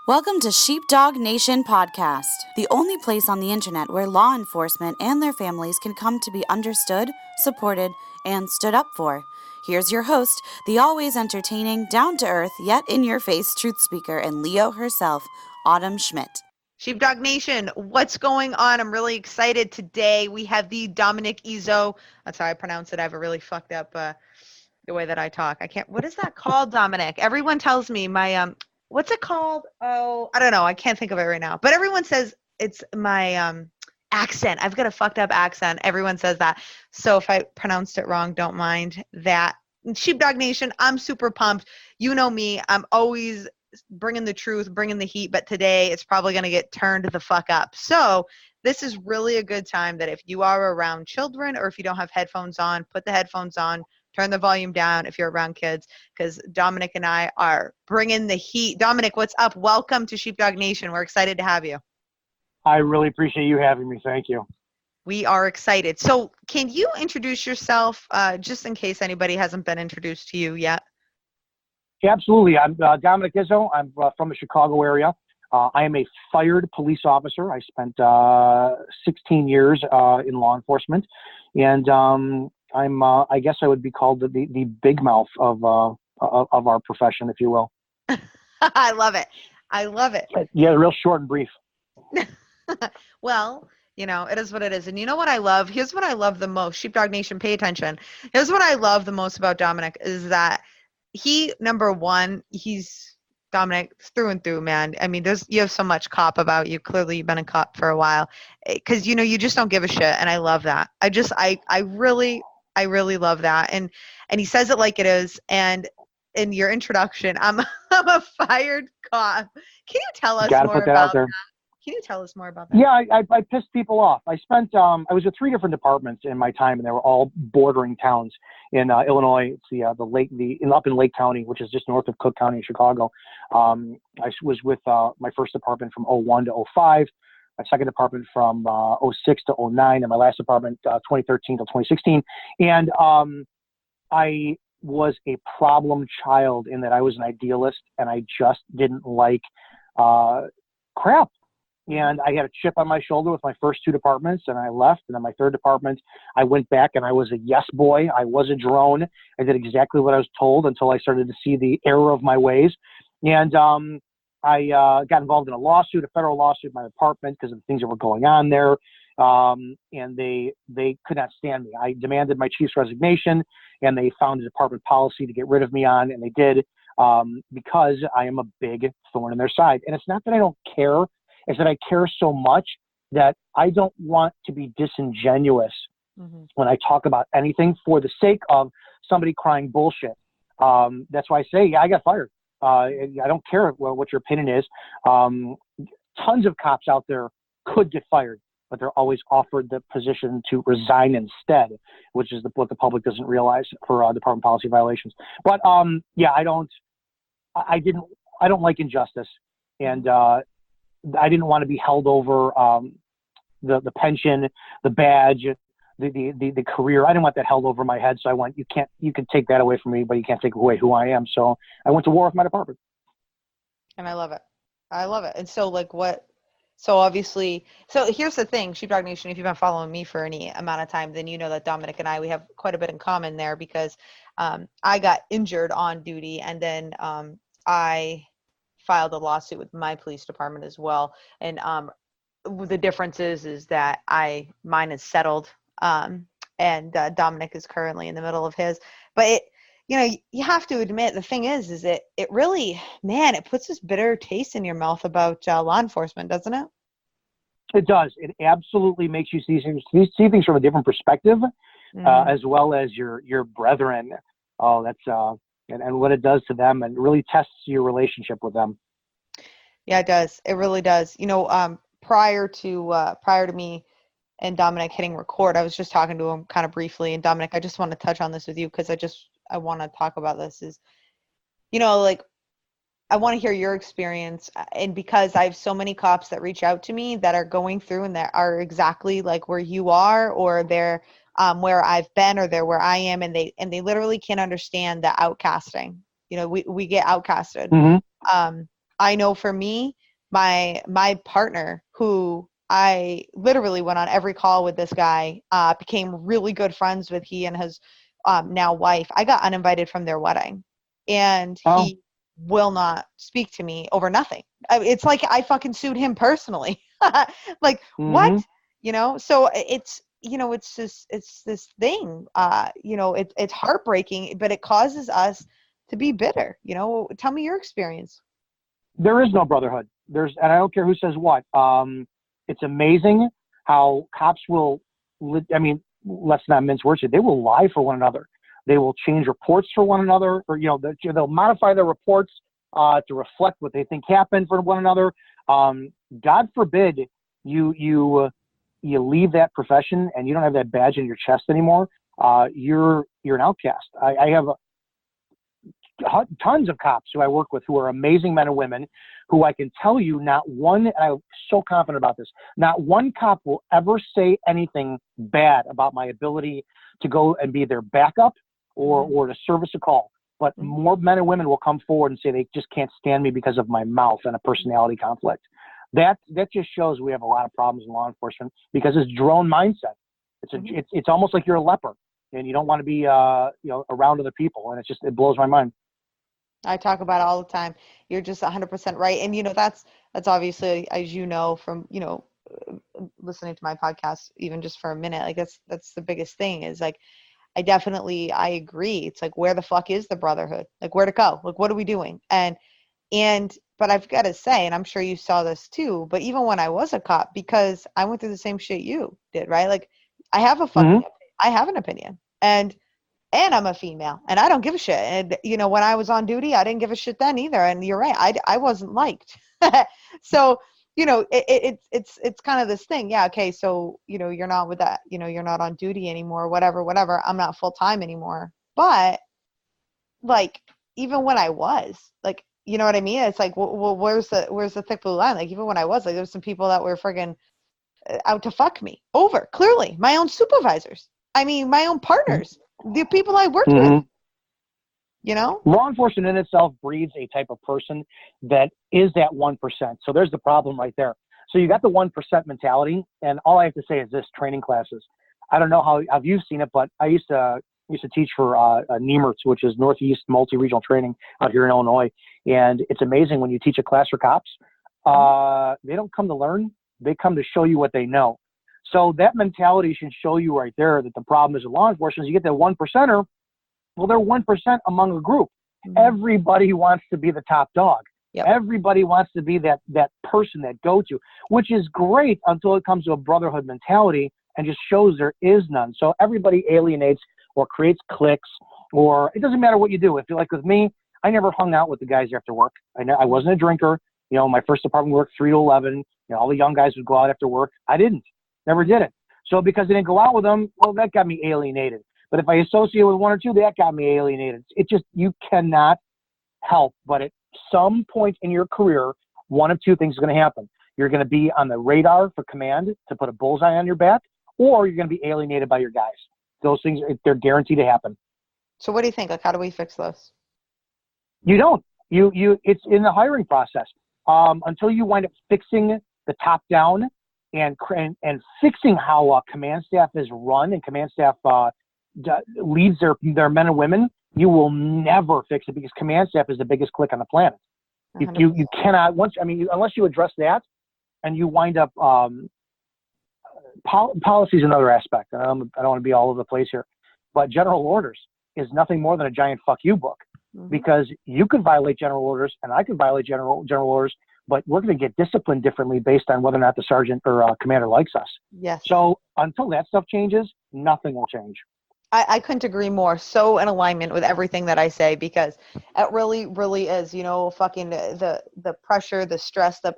Welcome to Sheepdog Nation Podcast, the only place on the internet where law enforcement and their families can come to be understood, supported, and stood up for. Here's your host, the always entertaining, down-to-earth, yet in-your-face truth speaker and Leo herself, Autumn Schmidt. Sheepdog Nation, what's going on? I'm really excited today. We have the Dominick Izzo. That's how I pronounce it. I have a really fucked up the way that I talk. I can't. What is that called, Dominick? Everyone tells me my what's it called? Oh, I don't know. I can't think of it right now. But everyone says it's my accent. I've got a fucked up accent. Everyone says that. So if I pronounced it wrong, don't mind that. Sheepdog Nation, I'm super pumped. You know me. I'm always bringing the truth, bringing the heat, but today it's probably going to get turned the fuck up. So this is really a good time that if you are around children or if you don't have headphones on, put the headphones on, turn the volume down if you're around kids, because Dominick and I are bringing the heat. Dominick, what's up? Welcome to Sheepdog Nation. We're excited to have you. I really appreciate you having me. Thank you. We are excited. So can you introduce yourself just in case anybody hasn't been introduced to you yet? Absolutely. I'm Dominick Izzo. I'm from the Chicago area. I am a fired police officer. I spent 16 years in law enforcement, and I guess I would be called the big mouth of our profession, if you will. I love it. I love it. Yeah, real short and brief. Well, you know, it is what it is. And you know what I love? Here's what I love the most. Sheepdog Nation, pay attention. Here's what I love the most about Dominick is that number one, he's Dominick through and through, man. I mean, you have so much cop about you. Clearly, you've been a cop for a while because, you know, you just don't give a shit. And I love that. I really love that. And he says it like it is. And in your introduction, I'm a fired cop. Can you tell us more about that? Can you tell us more about that? Yeah, I pissed people off. I was with 3 different departments in my time, and they were all bordering towns in Illinois. It's up in Lake County, which is just north of Cook County in Chicago. I was with my first department from 01 to 05, my second department from 06 to 09, and my last department 2013 to 2016. And I was a problem child in that I was an idealist, and I just didn't like crap. And I had a chip on my shoulder with my first 2 departments, and I left. And then my third department, I went back, and I was a yes boy. I was a drone. I did exactly what I was told until I started to see the error of my ways. And I got involved in a federal lawsuit in my department because of the things that were going on there. And they could not stand me. I demanded my chief's resignation, and they found a department policy to get rid of me on, and they did because I am a big thorn in their side. And it's not that I don't care. Is that I care so much that I don't want to be disingenuous when I talk about anything for the sake of somebody crying bullshit. That's why I say, yeah, I got fired. I don't care what your opinion is. Tons of cops out there could get fired, but they're always offered the position to resign instead, which is what the public doesn't realize for department policy violations. But yeah, I don't like injustice, and I didn't want to be held over the pension, the badge, the career. I didn't want that held over my head. So I went, you can take that away from me, but you can't take away who I am. So I went to war with my department. And I love it. And so obviously, here's the thing, Sheepdog Nation, if you've been following me for any amount of time, then you know that Dominick and we have quite a bit in common there because I got injured on duty, and then I filed a lawsuit with my police department as well. And the difference is that mine is settled, and Dominick is currently in the middle of his. But you have to admit, the thing is it really, man, it puts this bitter taste in your mouth about law enforcement, doesn't it? It does. It absolutely makes you see things from a different perspective, as well as your brethren. Oh, that's and what it does to them, and really tests your relationship with them. Yeah, it does. It really does. You know, prior to me and Dominick hitting record, I was just talking to him kind of briefly. And Dominick, I just want to touch on this with you because I want to talk about this. Is, you know, like, I want to hear your experience, and because I have so many cops that reach out to me that are going through and that are exactly like where you are, or they're where I've been, or they're where I am, and they literally can't understand the outcasting. You know, we get outcasted. I know for me, my partner, who I literally went on every call with this guy, became really good friends with he and his now wife. I got uninvited from their wedding, and Oh. he will not speak to me over nothing. It's like I fucking sued him personally. Like what? So it's it's this thing. It's heartbreaking, but it causes us to be bitter. Tell me your experience. There is no brotherhood. And I don't care who says what. It's amazing how cops will, let's not mince words here. They will lie for one another. They will change reports for one another, or, they'll modify their reports to reflect what they think happened for one another. God forbid you leave that profession and you don't have that badge in your chest anymore. You're an outcast. I have tons of cops who I work with who are amazing men and women who I can tell you not one, and I'm so confident about this, not one cop will ever say anything bad about my ability to go and be their backup or to service a call. But more men and women will come forward and say they just can't stand me because of my mouth and a personality conflict. That just shows we have a lot of problems in law enforcement because it's drone mindset. It's almost like you're a leper and you don't want to be around other people, and it blows my mind. I talk about it all the time. You're just 100% right. And, that's obviously, as you know, from, listening to my podcast, even just for a minute, like that's the biggest thing is like, I agree. It's like, where the fuck is the brotherhood? Like, where'd it go? Like, what are we doing? But I've got to say, and I'm sure you saw this too, but even when I was a cop, because I went through the same shit you did, right? Like, I have I have an opinion, and I'm a female, and I don't give a shit. And when I was on duty, I didn't give a shit then either. And you're right, I wasn't liked. So it's kind of this thing. Yeah, okay, so you're not with that. You're not on duty anymore. Whatever. I'm not full time anymore. But like, even when I was, like, you know what I mean? It's like, well, where's the thick blue line? Like, even when I was, like, there's some people that were friggin' out to fuck me over. Clearly, my own supervisors. I mean, my own partners. The people I worked with, Law enforcement in itself breeds a type of person that is that 1%. So there's the problem right there. So you got the 1% mentality, and all I have to say is this: training classes. I don't know how you've seen it, but I used to teach for NEMRTS, which is Northeast Multi-Regional Training out here in Illinois. And it's amazing when you teach a class for cops, they don't come to learn. They come to show you what they know. So that mentality should show you right there that the problem is with law enforcement is you get that 1%er. Well, they're 1% among a group. Everybody wants to be the top dog. Yep. Everybody wants to be that person, that go-to, which is great until it comes to a brotherhood mentality and just shows there is none. So everybody alienates or creates cliques, or it doesn't matter what you do. If you're like with me, I never hung out with the guys after work. I wasn't a drinker. My first department worked 3 to 11. All the young guys would go out after work. I didn't. Never did it. So because I didn't go out with them, well, that got me alienated. But if I associate with 1 or 2, that got me alienated. It just, you cannot help. But at some point in your career, one of 2 things is going to happen. You're going to be on the radar for command to put a bullseye on your back, or you're going to be alienated by your guys. Those things, they're guaranteed to happen. So what do you think? Like, how do we fix those? You don't. It's in the hiring process. Until you wind up fixing the top down and fixing how command staff is run and command staff leads their men and women, you will never fix it because command staff is the biggest clique on the planet. You cannot, unless you address that and you wind up, policy is another aspect. I don't want to be all over the place here, but general orders is nothing more than a giant fuck you book, because you could violate general orders and I could violate general orders, but we're going to get disciplined differently based on whether or not the sergeant or commander likes us. Yes. So until that stuff changes, nothing will change. I couldn't agree more. So in alignment with everything that I say, because it really, really is, fucking the pressure, the stress that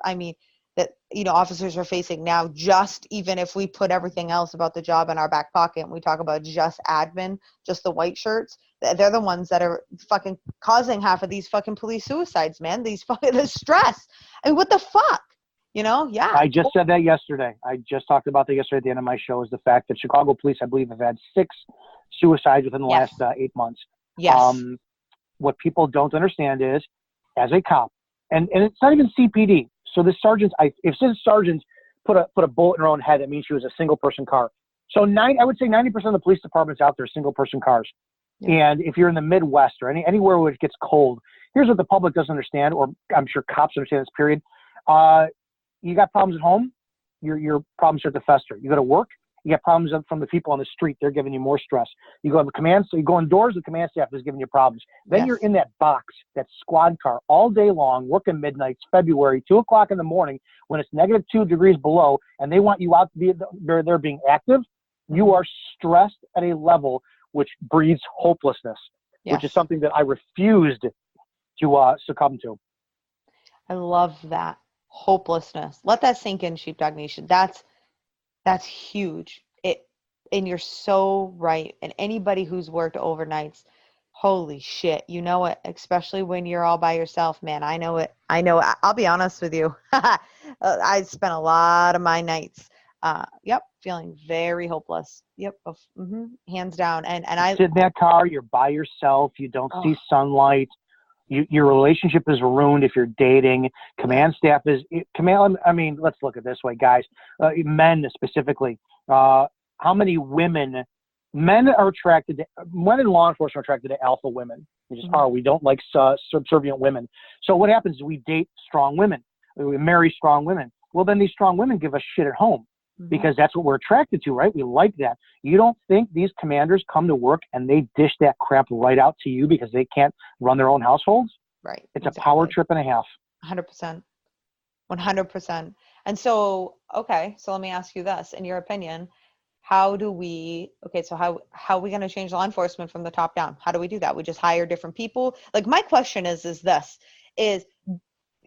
officers are facing now. Just even if we put everything else about the job in our back pocket and we talk about just admin, just the white shirts, they're the ones that are fucking causing half of these fucking police suicides, man. The stress. I mean, what the fuck? Yeah. I just said that yesterday. I just talked about that yesterday at the end of my show, is the fact that Chicago police, I believe, have had 6 suicides within the last 8 months. Yes. What people don't understand is, as a cop, and it's not even CPD. So the sergeants, if this sergeant put a bullet in her own head, that means she was a single person car. So I would say 90% of the police departments out there are single person cars. Yeah. And if you're in the Midwest or anywhere where it gets cold, here's what the public doesn't understand, or I'm sure cops understand this period. You got problems at home, your problems start to fester. You go to work, you get problems from the people on the street. They're giving you more stress. You go to the command, so you go indoors, the command staff is giving you problems. Then You're in that box, that squad car all day long, working midnights, February, 2:00 in the morning, when it's -2 degrees below, and they want you out to be they're being active. You are stressed at a level which breeds hopelessness, which is something that I refused to succumb to. I love that. Hopelessness. Let that sink in, Sheepdog Nation. That's huge. And you're so right. And anybody who's worked overnights, holy shit, you know it, especially when you're all by yourself, man. I know it. I'll be honest with you. I spent a lot of my nights, feeling very hopeless. Hands down. And I sit in that car, you're by yourself, you don't see sunlight. Your relationship is ruined if you're dating. Command staff I mean, let's look at it this way, guys. Men specifically. How many men in law enforcement are attracted to alpha women. We just are. We don't like subservient women. So what happens is we date strong women. We marry strong women. Well, then these strong women give us shit at home. Because that's what we're attracted to, right? We like that. You don't think these commanders come to work and they dish that crap right out to you because they can't run their own households? Right. It's a power trip and a half. 100%. 100%. And so, okay, so let me ask you this. In your opinion, how are we going to change law enforcement from the top down? How do we do that? We just hire different people? Like, my question is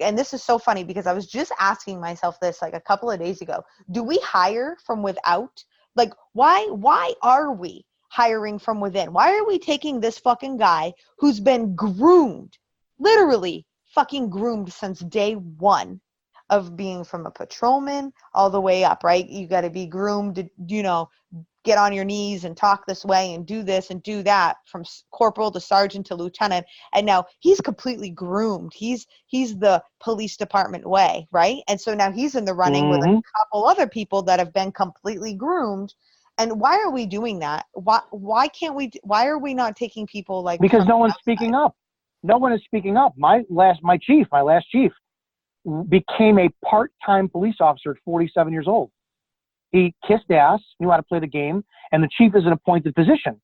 and this is so funny because I was just asking myself this like a couple of days ago. Do we hire from without? Like, why are we hiring from within? Why are we taking this fucking guy who's been groomed, literally fucking groomed since day one of being from a patrolman all the way up, right? You got to be groomed to, get on your knees and talk this way and do this and do that, from corporal to sergeant to lieutenant. And now he's completely groomed. He's the police department way, right? And so now he's in the running with a couple other people that have been completely groomed. And why are we doing that? Why are we not taking people like? Because no one's speaking up. No one is speaking up. My last chief became a part-time police officer at 47 years old. He kissed ass, knew how to play the game, and the chief is an appointed position.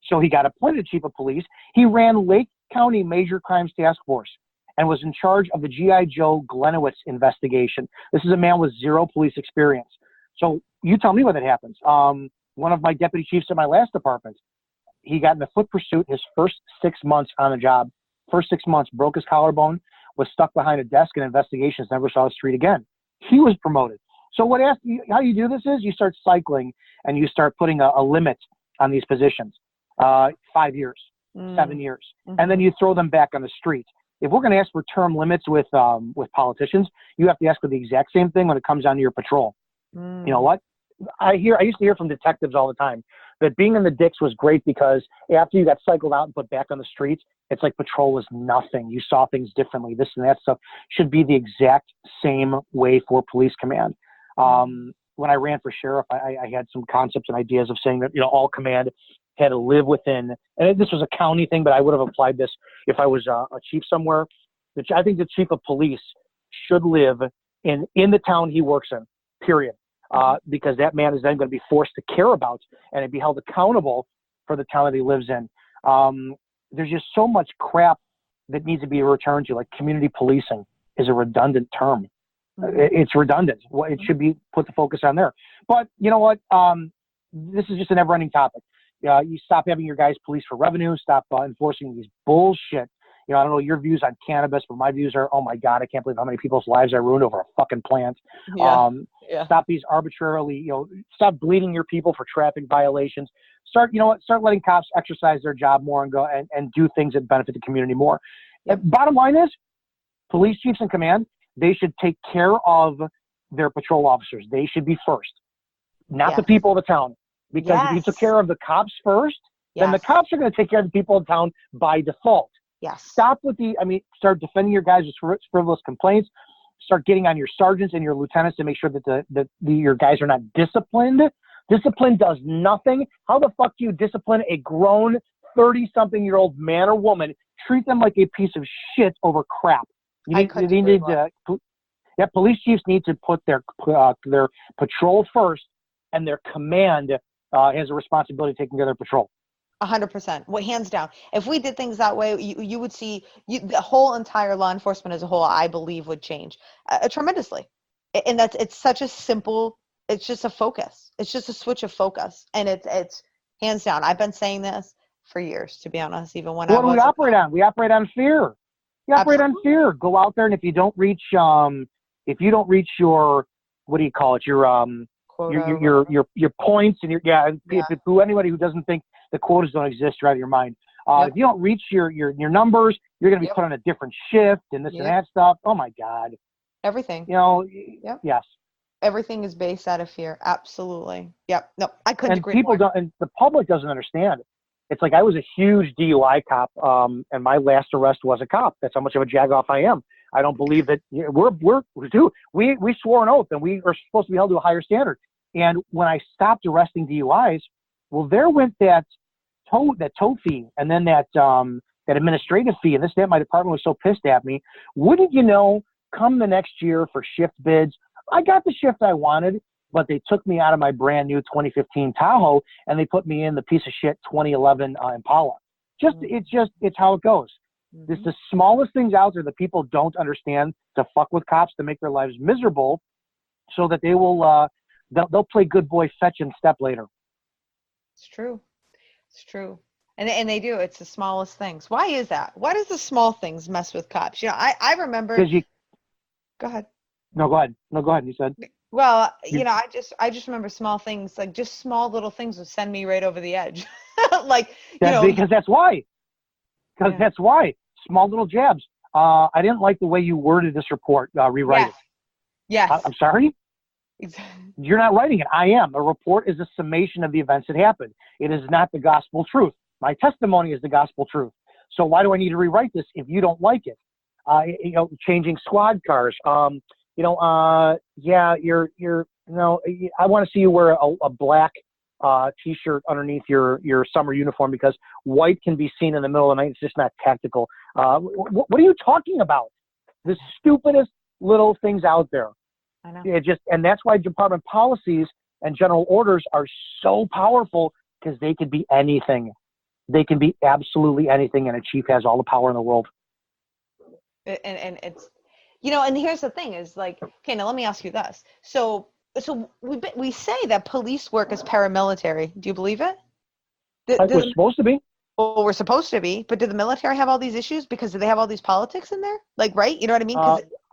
So he got appointed chief of police. He ran Lake County Major Crimes Task Force and was in charge of the G.I. Joe Glenowitz investigation. This is a man with zero police experience. So you tell me what that happens. One of my deputy chiefs in my last department, he got in a foot pursuit his first 6 months on the job. First 6 months, broke his collarbone, was stuck behind a desk in investigations, never saw the street again. He was promoted. So how you do this is you start cycling and you start putting a limit on these positions, 5 years, 7 years, and then you throw them back on the street. If we're going to ask for term limits with politicians, you have to ask for the exact same thing when it comes down to your patrol. You know what? I used to hear from detectives all the time that being in the dicks was great because after you got cycled out and put back on the streets, it's like patrol was nothing. You saw things differently. This and that stuff should be the exact same way for police command. When I ran for sheriff, I had some concepts and ideas of saying that, all command had to live within, and this was a county thing, but I would have applied this if I was a chief somewhere. I think the chief of police should live in the town he works in, period. Because that man is then going to be forced to care about and be held accountable for the town that he lives in. There's just so much crap that needs to be returned to, like community policing is a redundant term. It's redundant. It should be put the focus on there. But you know what? This is just a never-ending topic. You stop having your guys police for revenue, stop enforcing these bullshit. I don't know your views on cannabis, but my views are, oh my God, I can't believe how many people's lives I ruined over a fucking plant. Stop these arbitrarily, stop bleeding your people for traffic violations. Start letting cops exercise their job more and go and do things that benefit the community more. Bottom line is, police chiefs in command, they should take care of their patrol officers. They should be first, not the people of the town. Because if you took care of the cops first, then the cops are going to take care of the people in town by default. Yes. Stop with start defending your guys with frivolous complaints. Start getting on your sergeants and your lieutenants to make sure that your guys are not disciplined. Discipline does nothing. How the fuck do you discipline a grown 30-something-year-old man or woman? Treat them like a piece of shit over crap. Police chiefs need to put their patrol first, and their command has a responsibility taking care of their patrol. 100%. Well, hands down. If we did things that way, you would see the whole entire law enforcement as a whole, I believe, would change tremendously. And it's such a simple, it's just a focus. It's just a switch of focus. And it's hands down. I've been saying this for years, to be honest, even when what do we operate on? We operate on fear. We operate on fear. Go out there, and if you don't reach your, what do you call it? Your points and anybody who doesn't think the quotas don't exist, you're out of your mind. If you don't reach your numbers, you're going to be put on a different shift and this and that stuff. Oh my God. Everything. Yes. Everything is based out of fear. Absolutely. Yep. No, I couldn't agree more. And the public doesn't understand. It's like I was a huge DUI cop, and my last arrest was a cop. That's how much of a jagoff I am. I don't believe that we swore an oath, and we are supposed to be held to a higher standard. And when I stopped arresting DUIs, well, there went that tow fee, and then that administrative fee, and my department was so pissed at me. Wouldn't you know, come the next year for shift bids, I got the shift I wanted, but they took me out of my brand new 2015 Tahoe, and they put me in the piece of shit 2011 Impala. It's how it goes. It's the smallest things out there that people don't understand to fuck with cops to make their lives miserable, so that they will they'll play good boy fetch and step later. It's true. It's true. And they do. It's the smallest things. Why is that? Why does the small things mess with cops? I remember. Go ahead. No, go ahead. You said. Well, I just remember small things, like just small little things would send me right over the edge. Because that's why. That's why. Small little jabs. I didn't like the way you worded this report. Rewrite it. Yes. I'm sorry? Exactly. You're not writing it. I am. A report is a summation of the events that happened. It is not the gospel truth. My testimony is the gospel truth. So why do I need to rewrite this if you don't like it? Changing squad cars. I want to see you wear a black T-shirt underneath your summer uniform, because white can be seen in the middle of the night. It's just not tactical. What are you talking about? The stupidest little things out there. I know. And that's why department policies and general orders are so powerful, because they could be anything. They can be absolutely anything, and a chief has all the power in the world. And it's, and here's the thing is like, okay, now let me ask you this. So we say that police work is paramilitary. Do you believe it? We're supposed to be. Well, we're supposed to be, but do the military have all these issues because they have all these politics in there? Like, right? You know what I mean?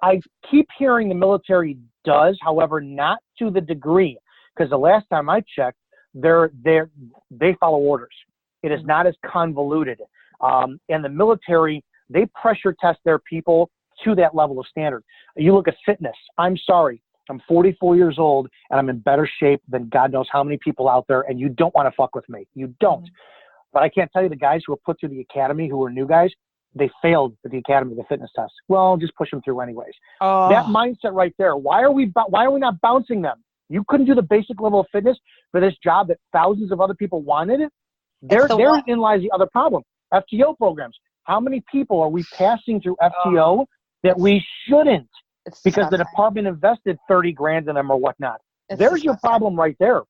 I keep hearing the military does, however, not to the degree, because the last time I checked, they follow orders. It is not as convoluted. And the military, they pressure test their people to that level of standard. You look at fitness. I'm sorry. I'm 44 years old, and I'm in better shape than God knows how many people out there, and you don't want to fuck with me. You don't. But I can't tell you, the guys who were put through the academy, who were new guys, they failed at the academy, the fitness test. Well, just push them through anyways. That mindset right there. Why are we not bouncing them? You couldn't do the basic level of fitness for this job that thousands of other people wanted it. Therein lies the other problem. FTO programs. How many people are we passing through FTO that we shouldn't? Because the department invested $30,000 in them or whatnot. There's your problem right there.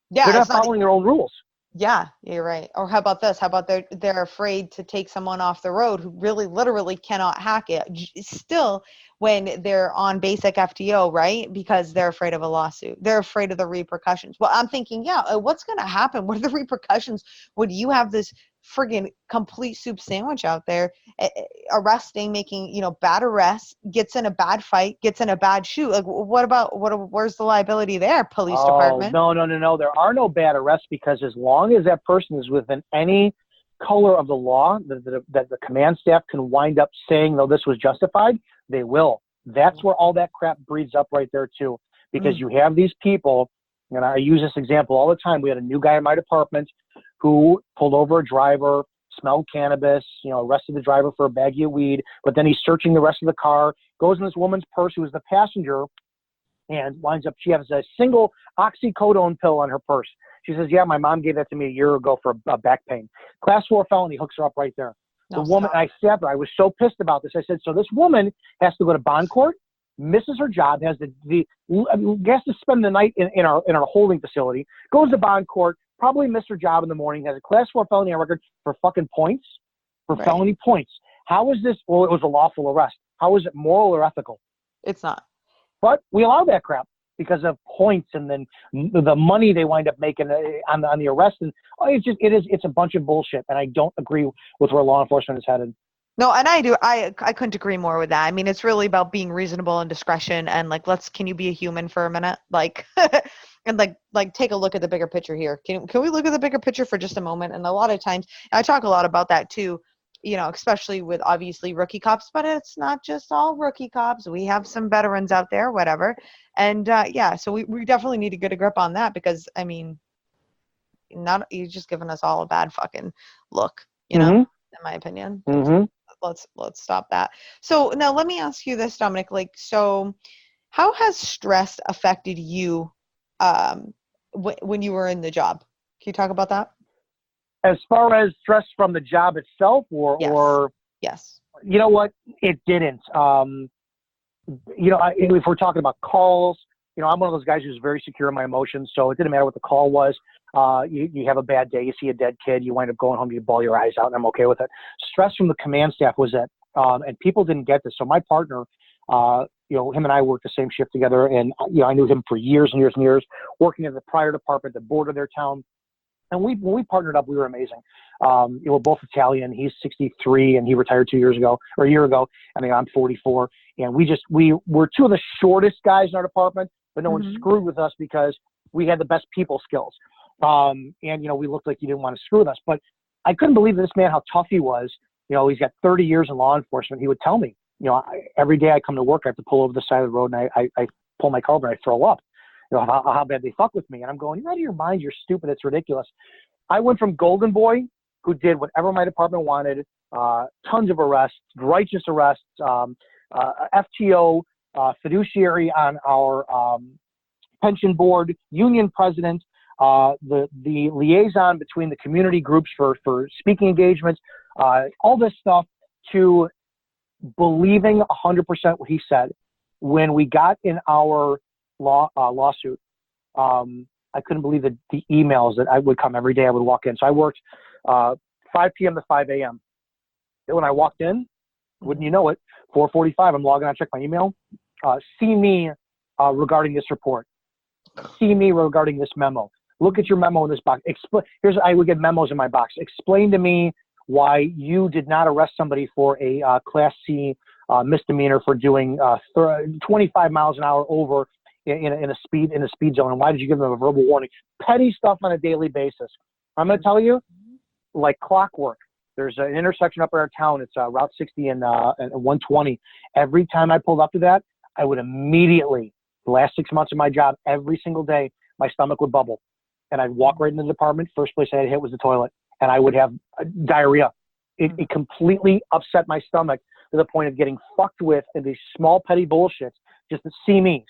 Yeah, they're not following their own rules. Yeah, you're right. Or how about this? How about they're afraid to take someone off the road who really literally cannot hack it still when they're on basic FTO, right? Because they're afraid of a lawsuit. They're afraid of the repercussions. Well, I'm thinking, what's going to happen? What are the repercussions when you have this friggin' complete soup sandwich out there arresting, making, bad arrests, gets in a bad fight, gets in a bad shoot? Like, where's the liability there, police department? No. There are no bad arrests, because as long as that person is within any color of the law that the command staff can wind up saying, though, this was justified, they will. That's where all that crap breeds up right there too, because you have these people, and I use this example all the time. We had a new guy in my department who pulled over a driver, smelled cannabis, arrested the driver for a baggie of weed, but then he's searching the rest of the car, goes in this woman's purse who was the passenger, and winds up, she has a single oxycodone pill on her purse. She says, yeah, my mom gave that to me a year ago for a back pain. Class 4 felony, hooks her up right there. The woman, I sat there, I was so pissed about this. I said, so this woman has to go to bond court, misses her job, has to spend the night in our holding facility, goes to bond court, probably missed her job in the morning, has a class 4 felony on record for fucking points, for felony points. How is this? Well, it was a lawful arrest. How is it moral or ethical? It's not. But we allow that crap because of points and then the money they wind up making on the arrest. And it's a bunch of bullshit. And I don't agree with where law enforcement is headed. No, and I do. I couldn't agree more with that. I mean, it's really about being reasonable and discretion and can you be a human for a minute? And take a look at the bigger picture here. Can we look at the bigger picture for just a moment? And a lot of times, I talk a lot about that too, especially with obviously rookie cops, but it's not just all rookie cops. We have some veterans out there, whatever. And so we definitely need to get a grip on that because, I mean, you're just giving us all a bad fucking look, in my opinion. Mm-hmm. Let's stop that. So now let me ask you this, Dominick, so how has stress affected you when you were in the job? Can you talk about that? As far as stress from the job itself Yes. You know what? It didn't. If we're talking about calls, I'm one of those guys who's very secure in my emotions, so it didn't matter what the call was. You have a bad day, you see a dead kid, you wind up going home, you bawl your eyes out, and I'm okay with it. Stress from the command staff was that, and people didn't get this. So my partner, him and I worked the same shift together, and I knew him for years and years and years, working in the prior department, the board of their town. And when we partnered up, we were amazing. We're both Italian. He's 63, and he retired a year ago. I mean, I'm 44, and we were two of the shortest guys in our department, but no one screwed with us because we had the best people skills. And we looked like you didn't want to screw with us. But I couldn't believe this man, how tough he was. He's got 30 years in law enforcement. He would tell me, every day I come to work, I have to pull over the side of the road, and I pull my car over and I throw up. How bad they fuck with me. And I'm going, you're out of your mind. You're stupid. It's ridiculous. I went from golden boy, who did whatever my department wanted, tons of arrests, righteous arrests, FTO, fiduciary on our pension board, union president, the liaison between the community groups for speaking engagements, all this stuff, to believing 100% what he said. When we got in our lawsuit, I couldn't believe the emails that I would come every day. I would walk in. So I worked 5 p.m. to 5 a.m. And when I walked in, wouldn't you know it, 4:45, I'm logging on, check my email. See me regarding this report. See me regarding this memo. Look at your memo in this box. I would get memos in my box. Explain to me why you did not arrest somebody for a Class C misdemeanor for doing 25 miles an hour over in a speed zone, and why did you give them a verbal warning? Petty stuff on a daily basis. I'm going to tell you, like clockwork. There's an intersection up in our town. It's Route 60 and 120. Every time I pulled up to that, I would immediately, the last 6 months of my job, every single day, my stomach would bubble, and I'd walk right into the department. First place I'd hit was the toilet, and I would have diarrhea. It completely upset my stomach to the point of getting fucked with in these small petty bullshits. Just to see me.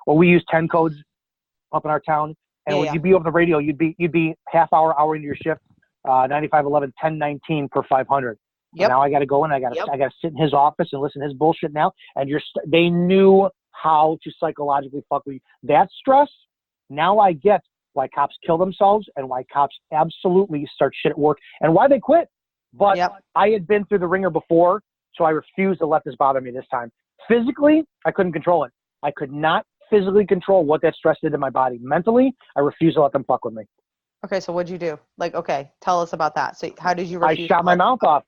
Well, we use 10 codes up in our town, and when you'd be over the radio, you'd be half hour into your shift, 9511 1019 per 500. Yep. Now I got to go in. I got to sit in his office and listen to his bullshit now. And they knew how to psychologically fuck with you. That stress. Now I get why cops kill themselves and why cops absolutely start shit at work and why they quit. But I had been through the ringer before, so I refused to let this bother me this time. Physically, I couldn't control it. I could not physically control what that stress did to my body. Mentally, I refused to let them fuck with me. Okay, so what'd you do? Tell us about that. So how did you refuse? I shot my mouth off.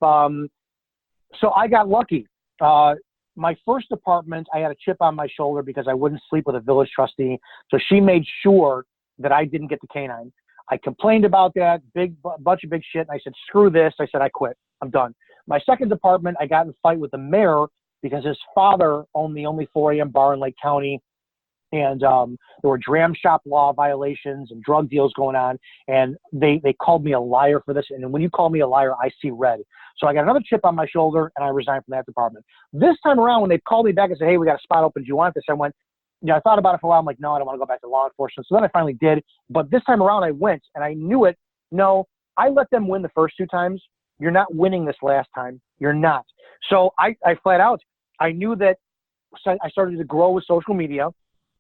So I got lucky. My first department, I had a chip on my shoulder because I wouldn't sleep with a village trustee. So she made sure that I didn't get the canine. I complained about that, bunch of big shit. And I said, screw this. I said, I quit. I'm done. My second department, I got in a fight with the mayor because his father owned the only 4 a.m. bar in Lake County. And there were dram shop law violations and drug deals going on. And they called me a liar for this. And when you call me a liar, I see red. So I got another chip on my shoulder, and I resigned from that department. This time around, when they called me back and said, hey, we got a spot open, do you want this? I went, I thought about it for a while. I'm like, no, I don't want to go back to law enforcement. So then I finally did. But this time around, I went, and I knew it. No, I let them win the first 2 times. You're not winning this last time. You're not. So I flat out, I knew that I started to grow with social media.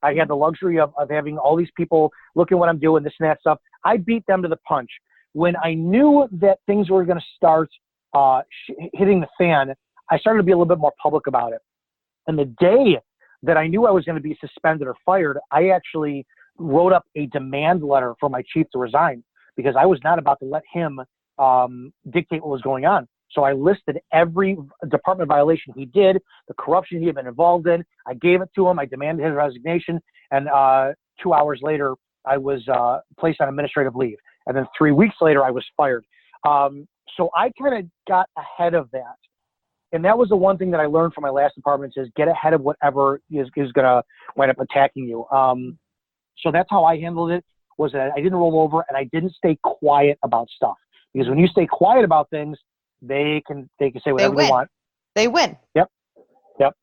I had the luxury of having all these people look at what I'm doing, this and that stuff. I beat them to the punch. When I knew that things were going to start hitting the fan, I started to be a little bit more public about it. And the day that I knew I was going to be suspended or fired, I actually wrote up a demand letter for my chief to resign because I was not about to let him dictate what was going on. So I listed every department violation he did, the corruption he had been involved in. I gave it to him. I demanded his resignation. And 2 hours later, I was placed on administrative leave. And then 3 weeks later, I was fired. So I kind of got ahead of that. And that was the one thing that I learned from my last department is get ahead of whatever is going to wind up attacking you. So that's how I handled it, was that I didn't roll over and I didn't stay quiet about stuff. Because when you stay quiet about things, they can say whatever they want. They win. Yep.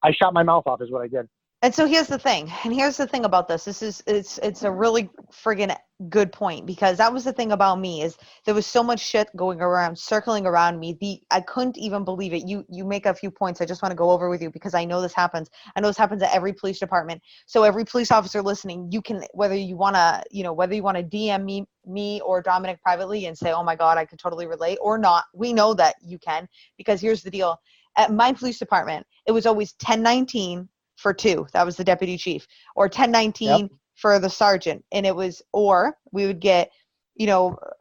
I shot my mouth off is what I did. And so here's the thing. And here's the thing about this. It's a really friggin' good point, because that was the thing about me is there was so much shit going around, circling around me. I couldn't even believe it. You make a few points I just want to go over with you because I know this happens. I know this happens at every police department. So every police officer listening, you can, whether you want to DM me or Dominick privately and say, oh my God, I could totally relate or not. We know that you can, because here's the deal. At my police department, it was always 1019 for 2. That was the deputy chief, or 1019 for the sergeant. And it was, or we would get,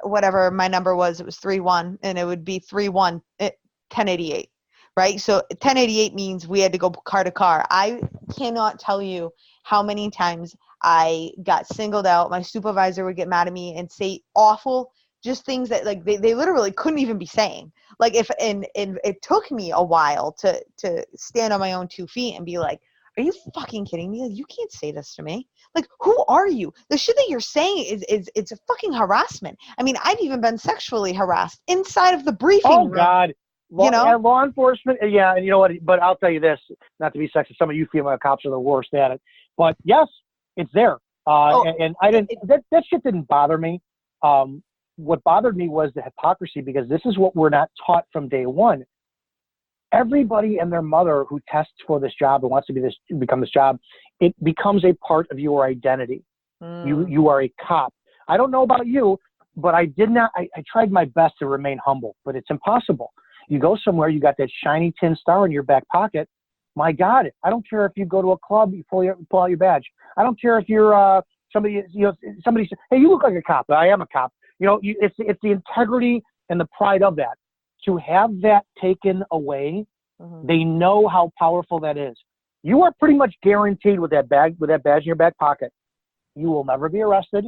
whatever my number was, it was 3-1, and it would be 3-1 1088, right? So 1088 means we had to go car to car. I cannot tell you how many times I got singled out. My supervisor would get mad at me and say awful, just things that like they literally couldn't even be saying. Like and it took me a while to stand on my own 2 feet and be like, are you fucking kidding me? Like, you can't say this to me. Like, who are you? The shit that you're saying is it's a fucking harassment. I mean, I've even been sexually harassed inside of the briefing room. Oh God. Law enforcement. Yeah. And you know what, but I'll tell you this, not to be sexist. Some of you female cops are the worst at it, but yes, it's there. And I didn't, that shit didn't bother me. What bothered me was the hypocrisy, because this is what we're not taught from day one. Everybody and their mother who tests for this job and wants to become this job, it becomes a part of your identity. You are a cop. I don't know about you, but I tried my best to remain humble, but it's impossible. You go somewhere, you got that shiny tin star in your back pocket. My God, I don't care if you go to a club, you pull out your badge. I don't care if you're somebody says, hey, you look like a cop. I am a cop. It's the integrity and the pride of that. To have that taken away, they know how powerful that is. You are pretty much guaranteed with that badge in your back pocket, you will never be arrested.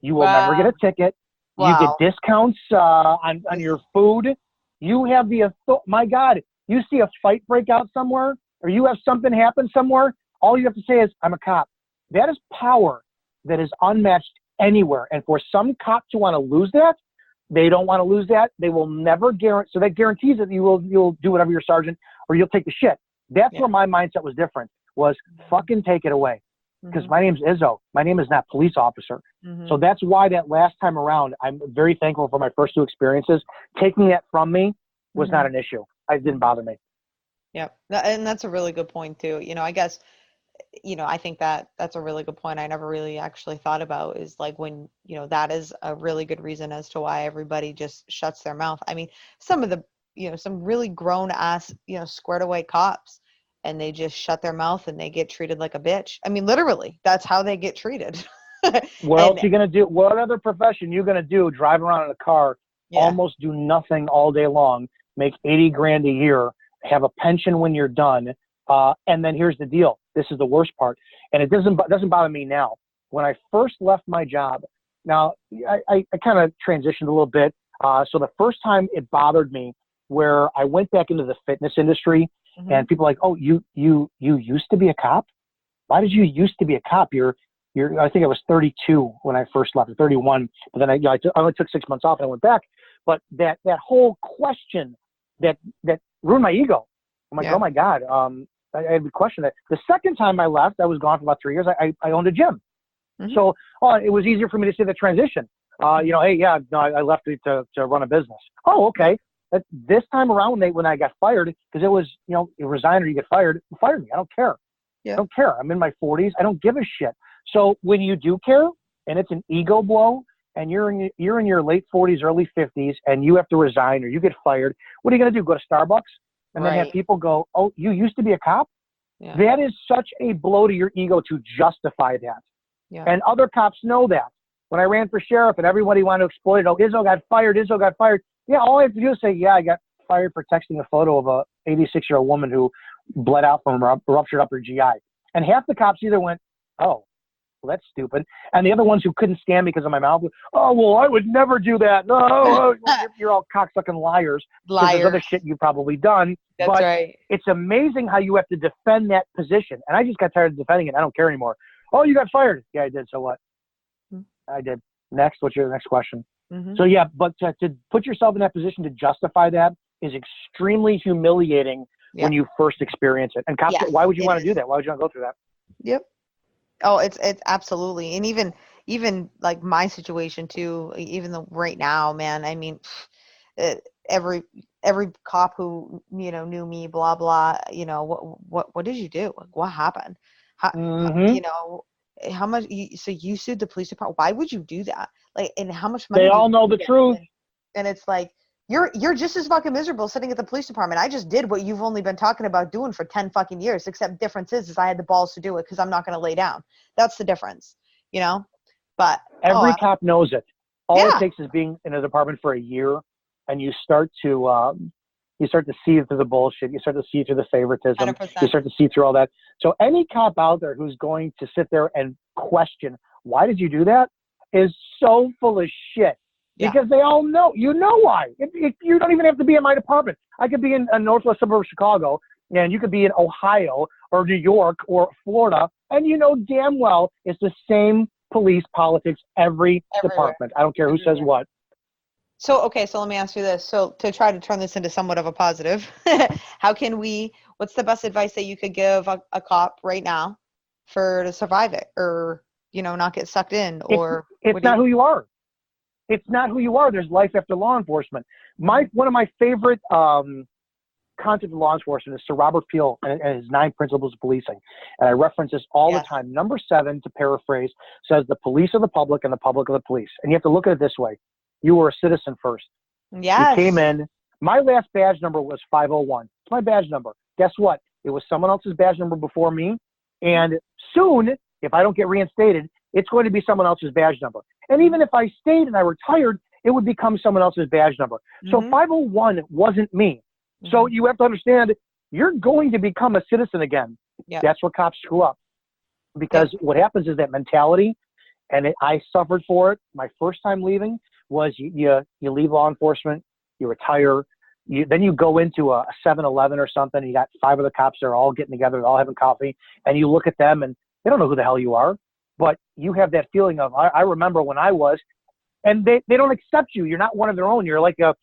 You will never get a ticket. You get discounts on your food. You have my God, you see a fight break out somewhere, or you have something happen somewhere, all you have to say is, I'm a cop. That is power that is unmatched anywhere. And for some cop to want to lose that, they don't want to lose that. They will never guarantee. So that guarantees that you'll do whatever your sergeant, or you'll take the shit. That's where my mindset was different, was fucking take it away. Because my name's Izzo. My name is not police officer. So that's why that last time around, I'm very thankful for my first 2 experiences. Taking that from me was not an issue. It didn't bother me. Yeah. And that's a really good point too. I guess, I think that's a really good point. I never really actually thought about is like when, that is a really good reason as to why everybody just shuts their mouth. I mean, some of the, some really grown ass, squared away cops, and they just shut their mouth and they get treated like a bitch. I mean, literally, that's how they get treated. What else are you going to do? What other profession you going to do? Drive around in a car, almost do nothing all day long, make $80,000 a year, have a pension when you're done. And then here's the deal. This is the worst part. And it doesn't bother me now. When I first left my job, now I kind of transitioned a little bit. So the first time it bothered me, where I went back into the fitness industry and people are like, oh, you used to be a cop? why did you used to be a cop? I think I was 32 when I first left, or 31. But then I only took 6 months off and I went back. But that whole question that ruined my ego. I'm like, oh my God. I had to question that. The second time I left, I was gone for about 3 years. I owned a gym. Mm-hmm. So it was easier for me to see the transition. I left to run a business. Oh, okay. But this time around, when I got fired, because it was, you resign or you get fired, fire me. I don't care. Yeah. I don't care. I'm in my 40s. I don't give a shit. So when you do care, and it's an ego blow, and you're in your late 40s, early 50s, and you have to resign or you get fired, what are you going to do? Go to Starbucks and then have people go, oh, you used to be a cop? Yeah. That is such a blow to your ego to justify that. Yeah. And other cops know that. When I ran for sheriff and everybody wanted to exploit it, oh, Izzo got fired. Yeah, all I have to do is say, yeah, I got fired for texting a photo of a 86-year-old woman who bled out from a ruptured upper GI. And half the cops either went, oh, well, that's stupid. And the other ones who couldn't stand me because of my mouth, oh, well, I would never do that. No, you're all cocksucking liars. There's other shit you've probably done. That's right. It's amazing how you have to defend that position. And I just got tired of defending it. I don't care anymore. Oh, you got fired. Yeah, I did. So what? I did. Next. What's your next question? Mm-hmm. So, yeah, but to put yourself in that position to justify that is extremely humiliating when you first experience it. And cops, why would you want to do that? Why would you want to go through that? Yep. Oh, it's absolutely. And even like my situation too, even though right now, man, I mean, every cop who, knew me, blah, blah, what did you do? Like, what happened? How, how much, so you sued the police department. Why would you do that? Like, and how much money? They all know the truth. And it's like, you're just as fucking miserable sitting at the police department. I just did what you've only been talking about doing for 10 fucking years, except difference is I had the balls to do it because I'm not going to lay down. That's the difference, But every cop knows it. All it takes is being in a department for a year, and you start to see through the bullshit. You start to see through the favoritism. 100%. You start to see through all that. So any cop out there who's going to sit there and question, why did you do that, is so full of shit. Because they all know. You know why. You don't even have to be in my department. I could be in a northwest suburb of Chicago, and you could be in Ohio or New York or Florida, and you know damn well it's the same police politics everywhere. Department. I don't care who says what. So, okay, so let me ask you this. So to try to turn this into somewhat of a positive, what's the best advice that you could give a cop right now to survive it or, not get sucked in? Or it's not who you are. It's not who you are. There's life after law enforcement. One of my favorite concepts of law enforcement is Sir Robert Peel and his 9 principles of policing. And I reference this all the time. Number 7, to paraphrase, says the police are the public and the public are the police. And you have to look at it this way. You were a citizen first. Yes. You came in. My last badge number was 501. It's my badge number. Guess what? It was someone else's badge number before me. And soon, if I don't get reinstated, it's going to be someone else's badge number. And even if I stayed and I retired, it would become someone else's badge number. So 501 wasn't me. So you have to understand, you're going to become a citizen again. Yeah. That's where cops screw up. Because what happens is that mentality, and I suffered for it. My first time leaving was you leave law enforcement, you retire, then you go into a 7-Eleven or something, and you got 5 of the cops there all getting together, all having coffee, and you look at them, and they don't know who the hell you are. But you have that feeling of, I remember when I was, and they don't accept you. You're not one of their own. You're like a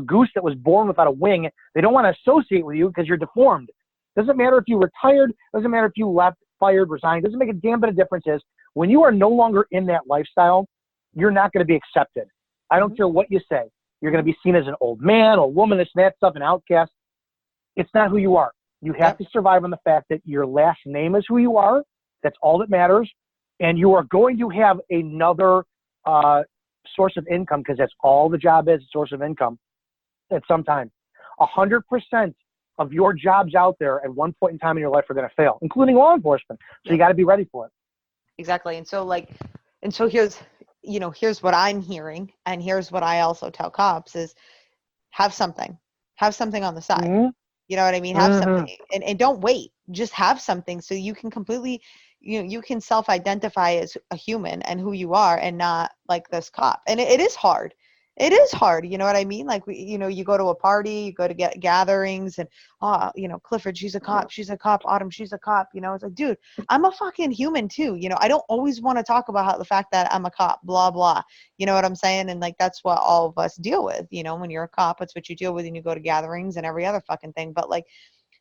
goose that was born without a wing. They don't want to associate with you because you're deformed. Doesn't matter if you retired. Doesn't matter if you left, fired, resigned. Doesn't make a damn bit of difference. Is when you are no longer in that lifestyle, you're not going to be accepted. I don't care what you say. You're going to be seen as an old man, old woman, this and that stuff, an outcast. It's not who you are. You have to survive on the fact that your last name is who you are. That's all that matters. And you are going to have another source of income, because that's all the job is, a source of income at some time. 100% of your jobs out there at one point in time in your life are going to fail, including law enforcement. So you got to be ready for it. Exactly. And so here's what I'm hearing, and here's what I also tell cops is have something on the side. Mm-hmm. You know what I mean? Have something, and don't wait. Just have something so you can completely, you can self-identify as a human and who you are, and not like this cop. And it is hard. It is hard, you know what I mean? Like, you go to a party, you go to get gatherings, and Clifford, she's a cop, Autumn, she's a cop. It's like, dude, I'm a fucking human too. I don't always want to talk about the fact that I'm a cop, blah blah. You know what I'm saying? And like, that's what all of us deal with. When you're a cop, it's what you deal with, and you go to gatherings and every other fucking thing. But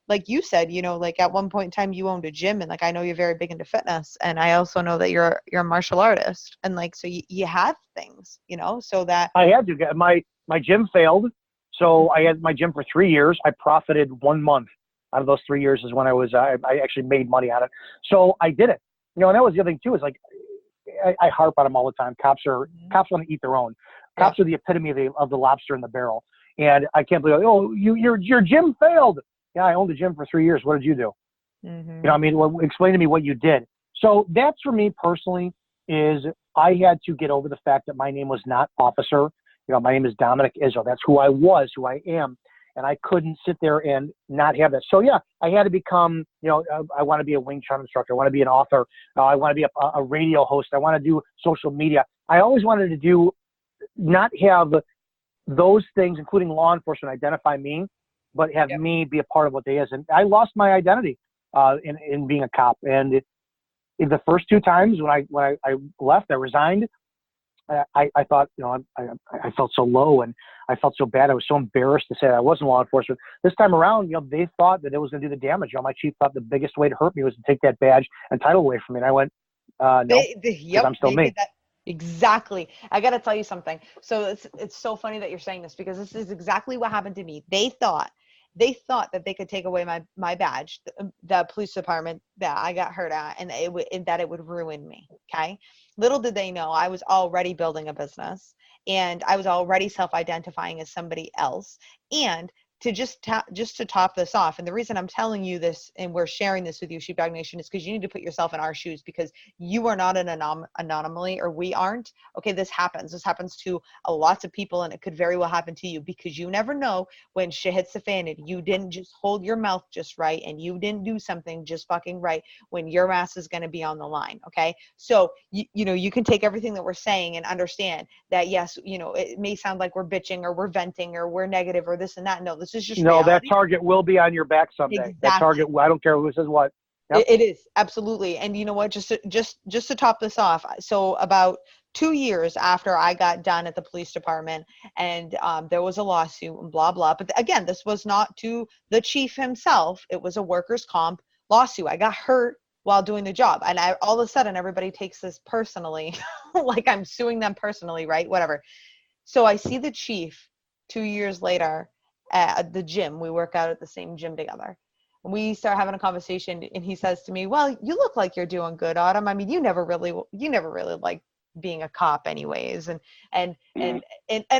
like you said, like at one point in time you owned a gym, and like I know you're very big into fitness, and I also know that you're a martial artist, and like so you have things, so that I had to get my gym failed, so I had my gym for 3 years. I profited 1 month out of those 3 years is when I actually made money on it. So I did it. And that was the other thing too, is like I harp on them all the time. Cops want to eat their own. Cops are the epitome of the lobster in the barrel. And I can't believe, your gym failed. Yeah, I owned a gym for 3 years. What did you do? Mm-hmm. Explain to me what you did. So that's for me personally, is I had to get over the fact that my name was not officer. My name is Dominick Izzo. That's who I was, who I am. And I couldn't sit there and not have that. So yeah, I had to become, I want to be a Wing Chun instructor. I want to be an author. I want to be a radio host. I want to do social media. I always wanted to not have those things, including law enforcement, identify me, but have me be a part of what they is. And I lost my identity in being a cop. And in the first 2 times when I left, I resigned. I thought, I felt so low and I felt so bad. I was so embarrassed to say that I wasn't law enforcement. This time around, they thought that it was going to do the damage. My chief thought the biggest way to hurt me was to take that badge and title away from me. And I went, no, because I'm still me. Exactly. I got to tell you something. So it's so funny that you're saying this, because this is exactly what happened to me. They thought that they could take away my badge, the police department that I got hurt at, and that it would ruin me. Okay. Little did they know I was already building a business, and I was already self-identifying as somebody else. And to just to top this off, and the reason I'm telling you this and we're sharing this with you, Sheepdog Nation, is because you need to put yourself in our shoes, because you are not an anomaly, or we aren't. Okay, this happens to lots of people, and it could very well happen to you, because you never know when shit hits the fan and you didn't just hold your mouth just right, and you didn't do something just fucking right, when your ass is going to be on the line. Okay, so you can take everything that we're saying and understand that, yes, it may sound like we're bitching or we're venting or we're negative or this and that. No, this is just reality. That target will be on your back someday. Exactly. That target, I don't care who says what. Yep. It is, absolutely. And you know what, just to top this off, so about 2 years after I got done at the police department, and there was a lawsuit and blah blah, but again, this was not to the chief himself, it was a workers' comp lawsuit. I got hurt while doing the job, and all of a sudden everybody takes this personally, like I'm suing them personally, right? Whatever. So I see the chief 2 years later at the gym. We work out at the same gym together. We start having a conversation, and he says to me, well, you look like you're doing good, Autumn. I mean, you never really like being a cop anyways. And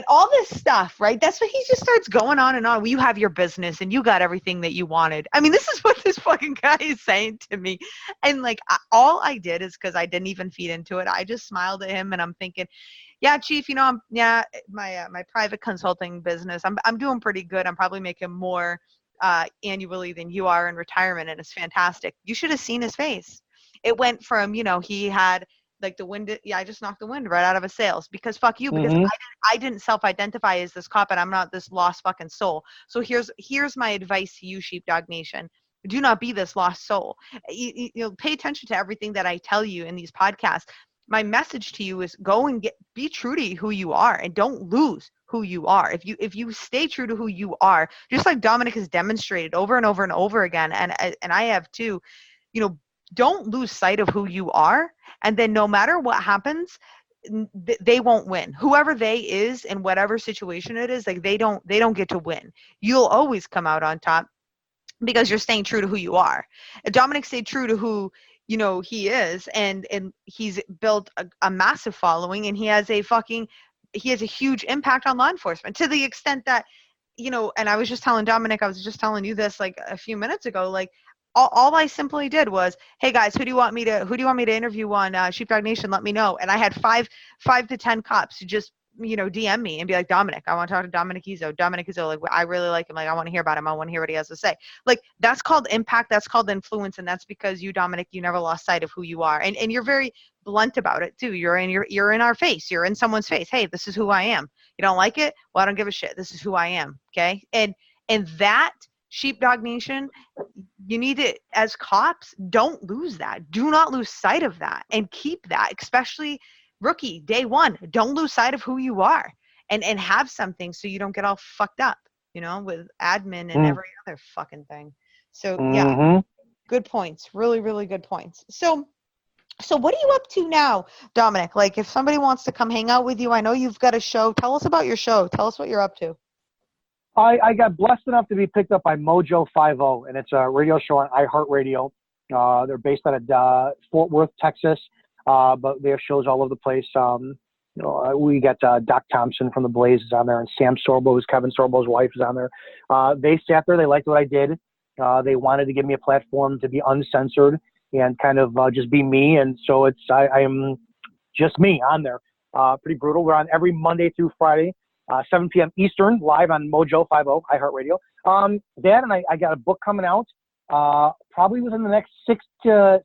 all this stuff, right? That's what he just starts going on and on. Well, you have your business and you got everything that you wanted. I mean, this is what this fucking guy is saying to me. And like, all I did is, because I didn't even feed into it, I just smiled at him, and I'm thinking, yeah, chief, my private consulting business, I'm doing pretty good. I'm probably making more annually than you are in retirement, and it's fantastic. You should have seen his face. It went from, he had like the wind. Yeah, I just knocked the wind right out of his sails, because fuck you, because I didn't self-identify as this cop, and I'm not this lost fucking soul. So here's my advice to you, Sheepdog Nation. Do not be this lost soul. Pay attention to everything that I tell you in these podcasts. My message to you is go and be true to who you are, and don't lose who you are. If you stay true to who you are, just like Dominick has demonstrated over and over and over again, and I have too, don't lose sight of who you are. And then no matter what happens, they won't win. Whoever they is in whatever situation it is, like they don't get to win. You'll always come out on top, because you're staying true to who you are. Dominick stayed true to who he is, and he's built a massive following, and he has a huge impact on law enforcement, to the extent that, and I was just telling Dominick, I was just telling you this like a few minutes ago, like all I simply did was, hey guys, who do you want me to interview on Sheepdog Nation? Let me know. And I had five to 10 cops who just DM me and be like, Dominick, I want to talk to Dominick Izzo. Dominick Izzo, like, I really like him. Like, I want to hear about him. I want to hear what he has to say. Like, that's called impact. That's called influence. And that's because you, Dominick, you never lost sight of who you are. And you're very blunt about it too. You're in our face. You're in someone's face. Hey, this is who I am. You don't like it? Well, I don't give a shit. This is who I am. Okay. And that, Sheepdog Nation, you need to, as cops, don't lose that. Do not lose sight of that and keep that, especially rookie day one. Don't lose sight of who you are and have something so you don't get all fucked up, with admin and every other fucking thing. So yeah, good points. Really, really good points. So what are you up to now, Dominick? Like, if somebody wants to come hang out with you, I know you've got a show. Tell us about your show. Tell us what you're up to. I got blessed enough to be picked up by Mojo 50, and it's a radio show on iHeartRadio. They're based out of Fort Worth, Texas, but they have shows all over the place. We got Doc Thompson from the Blaze is on there, and Sam Sorbo, who's Kevin Sorbo's wife, is on there. They sat there. They liked what I did. They wanted to give me a platform to be uncensored and kind of just be me, and so I am just me on there. Pretty brutal. We're on every Monday through Friday. 7 p.m. Eastern, live on Mojo 50, iHeartRadio. Dad and I got a book coming out probably within the next 6 to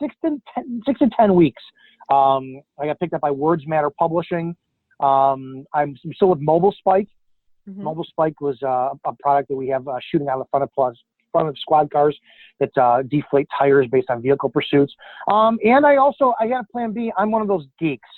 10 weeks. I got picked up by Words Matter Publishing. I'm still with Mobile Spike. Mm-hmm. Mobile Spike was a product that we have shooting out of the front of squad cars that deflate tires based on vehicle pursuits. And I got a plan B. I'm one of those geeks.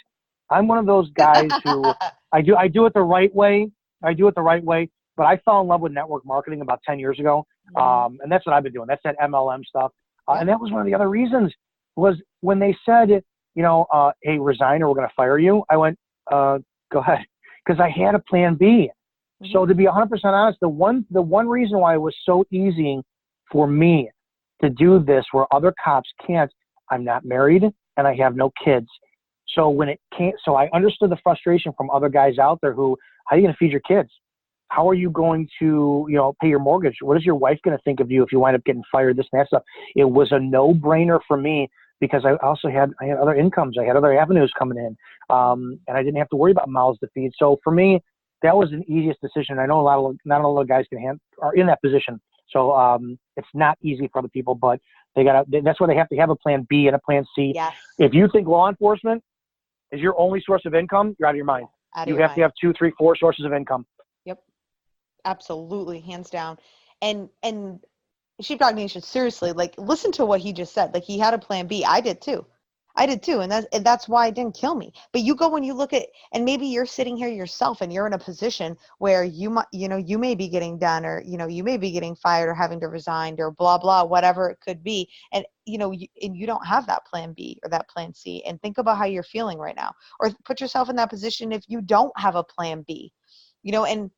I'm one of those guys who I do it the right way. But I fell in love with network marketing about 10 years ago. And that's what I've been doing. That's that MLM stuff. And that was one of the other reasons was when they said, hey, resign or we're going to fire you. I went, go ahead. Because I had a plan B. Mm-hmm. So to be 100% honest, the one reason why it was so easy for me to do this where other cops can't, I'm not married and I have no kids. So I understood the frustration from other guys out there who, how are you going to feed your kids? How are you going to, pay your mortgage? What is your wife going to think of you if you wind up getting fired, this and that stuff? It was a no-brainer for me because I also had other incomes. I had other avenues coming in, and I didn't have to worry about mouths to feed. So for me, that was an easiest decision. I know not a lot of guys are in that position. So it's not easy for other people, but that's why they have to have a plan B and a plan C. Yes. If you think law enforcement is your only source of income, you're out of your mind. You have to have 2, 3, 4 sources of income. Yep. Absolutely. Hands down. And Sheepdog Nation, seriously, like, listen to what he just said. Like, he had a plan B. I did too. And that's why it didn't kill me. But you go when you look at, and maybe you're sitting here yourself and you're in a position where you may be getting done, or, you may be getting fired or having to resign or blah, blah, whatever it could be. And, and you don't have that plan B or that plan C. And think about how you're feeling right now, or put yourself in that position if you don't have a plan B, and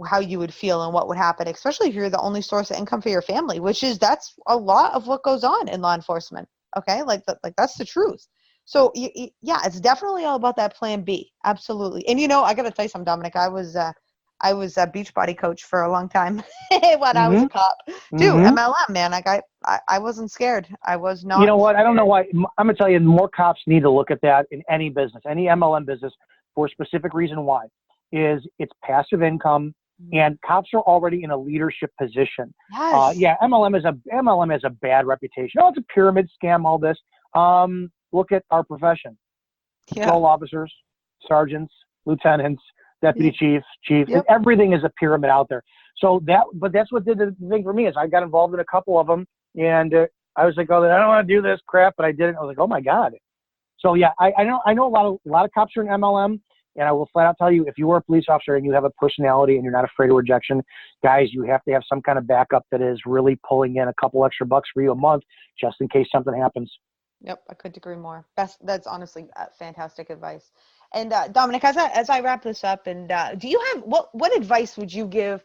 how you would feel and what would happen, especially if you're the only source of income for your family, that's a lot of what goes on in law enforcement. Okay. Like that's the truth. So yeah, it's definitely all about that plan B. Absolutely. And I got to tell you something, Dominick, I was a Beachbody coach for a long time when I was a cop too. MLM, man. I wasn't scared. I was not. You know what? I don't know why. I'm going to tell you, more cops need to look at that in any business, any MLM business, for a specific reason why. Is it's passive income, and cops are already in a leadership position. Yes. MLM has a bad reputation. Oh, it's a pyramid scam, all this. Look at our profession. Patrol officers, sergeants, lieutenants, deputy chiefs. Yep. Everything is a pyramid out there. So that's what did the thing for me is I got involved in a couple of them, and I was like, oh, I don't want to do this crap, but I did it. I was like, oh my God. So yeah, I know a lot of cops are in MLM. And I will flat out tell you, if you are a police officer and you have a personality and you're not afraid of rejection, guys, you have to have some kind of backup that is really pulling in a couple extra bucks for you a month just in case something happens. Yep, I couldn't agree more. That's honestly fantastic advice. And Dominick, as I wrap this up, and do you have what advice would you give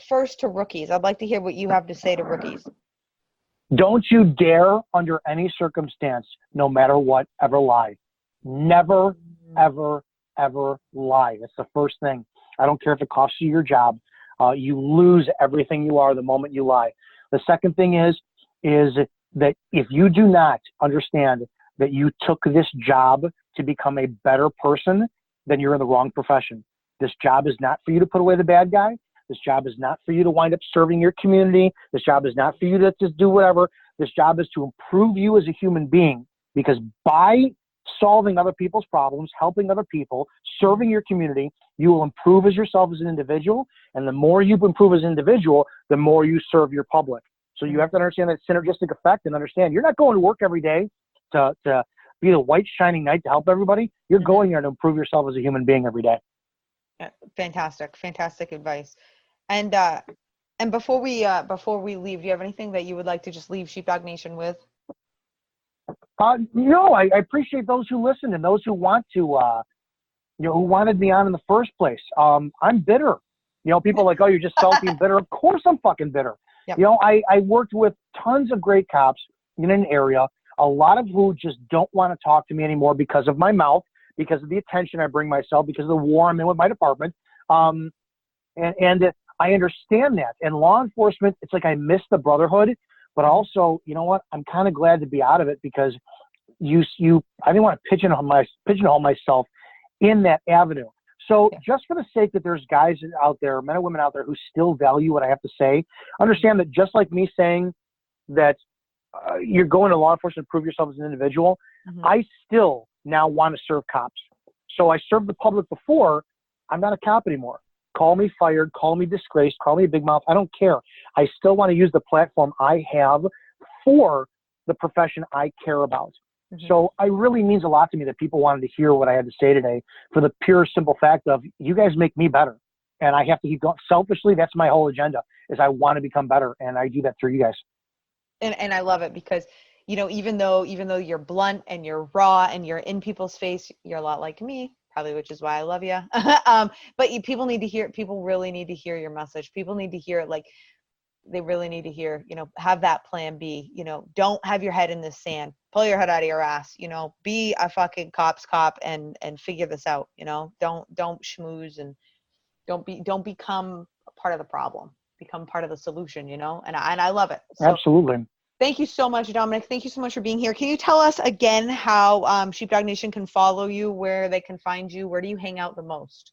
first to rookies? I'd like to hear what you have to say to rookies. Don't you dare, under any circumstance, no matter what, ever lie. Never, ever lie. That's the first thing. I don't care if it costs you your job. You lose everything you are the moment you lie. The second thing is that if you do not understand that you took this job to become a better person, then you're in the wrong profession. This job is not for you to put away the bad guy. This job is not for you to wind up serving your community. This job is not for you to just do whatever. This job is to improve you as a human being, because by solving other people's problems, helping other people, serving your community, you will improve as yourself as an individual. And the more you improve as an individual, the more you serve your public. So you have to understand that synergistic effect and understand you're not going to work every day to be the white shining knight to help everybody. You're going there to improve yourself as a human being every day. Fantastic advice. And before we leave, do you have anything that you would like to just leave Sheepdog Nation with? No, I appreciate those who listen and those who want to, who wanted me on in the first place. I'm bitter. People are like, oh, you're just salty and bitter. Of course I'm fucking bitter. Yep. I worked with tons of great cops in an area, a lot of who just don't want to talk to me anymore because of my mouth, because of the attention I bring myself, because of the war I'm in with my department. And I understand that. And law enforcement, it's like I miss the brotherhood, but also, you know what? I'm kind of glad to be out of it, because I didn't want to pigeonhole myself in that avenue. So just for the sake that there's guys out there, men and women out there who still value what I have to say, understand that just like me saying that you're going to law enforcement to prove yourself as an individual, I still now want to serve cops. So I served the public before. I'm not a cop anymore. Call me fired, call me disgraced, call me a big mouth. I don't care. I still want to use the platform I have for the profession I care about. So it really means a lot to me that people wanted to hear what I had to say today, for the pure, simple fact of you guys make me better. And I have to keep going. Selfishly, that's my whole agenda, is I want to become better. And I do that through you guys. And I love it, because, even though you're blunt and you're raw and you're in people's face, you're a lot like me, probably, which is why I love you. But people really need to hear your message. People need to hear it. Like, they really need to hear, have that plan B, don't have your head in the sand, pull your head out of your ass, be a fucking cop's cop and figure this out. Don't schmooze, and don't become part of the problem, become part of the solution, and I love it. So, absolutely. Thank you so much, Dominick. Thank you so much for being here. Can you tell us again how Sheepdog Nation can follow you, where they can find you? Where do you hang out the most?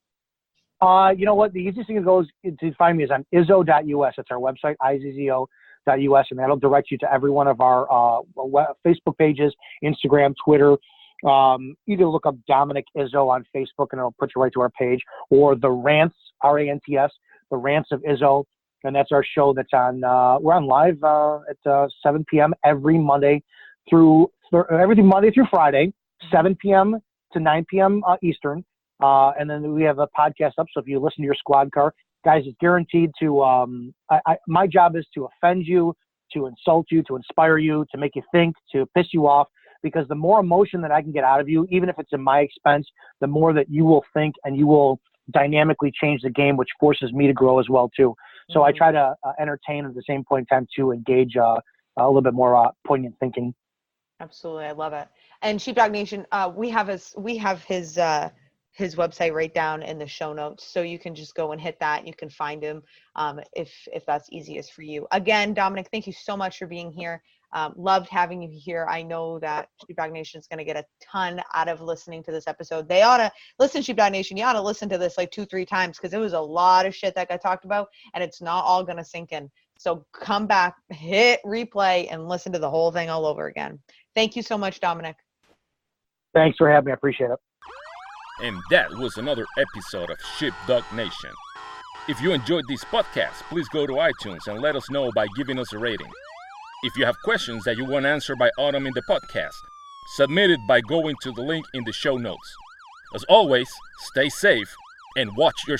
You know what? The easiest thing to find me is on izzo.us. That's our website, izzo.us, and that'll direct you to every one of our Facebook pages, Instagram, Twitter. Either look up Dominick Izzo on Facebook, and it'll put you right to our page, or The Rants, RANTS, The Rants of Izzo. And that's our show that's on, we're on live at 7 p.m. every Monday through Friday, 7 p.m. to 9 p.m. Eastern. And then we have a podcast up. So if you listen to your squad car, guys, it's guaranteed to, my job is to offend you, to insult you, to inspire you, to make you think, to piss you off, because the more emotion that I can get out of you, even if it's at my expense, the more that you will think and you will dynamically change the game, which forces me to grow as well too. So I try to entertain at the same point in time to engage a little bit more poignant thinking. Absolutely, I love it. And Sheepdog Nation, we have his website right down in the show notes, so you can just go and hit that. You can find him if that's easiest for you. Again, Dominick, thank you so much for being here. Loved having you here. I know that Sheepdog Nation is going to get a ton out of listening to this episode. They ought to listen, Sheepdog Nation. You ought to listen to this like 2-3 times, because it was a lot of shit that got talked about, and it's not all going to sink in. So come back, hit replay, and listen to the whole thing all over again. Thank you so much, Dominick. Thanks for having me. I appreciate it. And that was another episode of Sheepdog Nation. If you enjoyed this podcast, please go to iTunes and let us know by giving us a rating. If you have questions that you want answered by Autumn in the podcast, submit it by going to the link in the show notes. As always, stay safe and watch your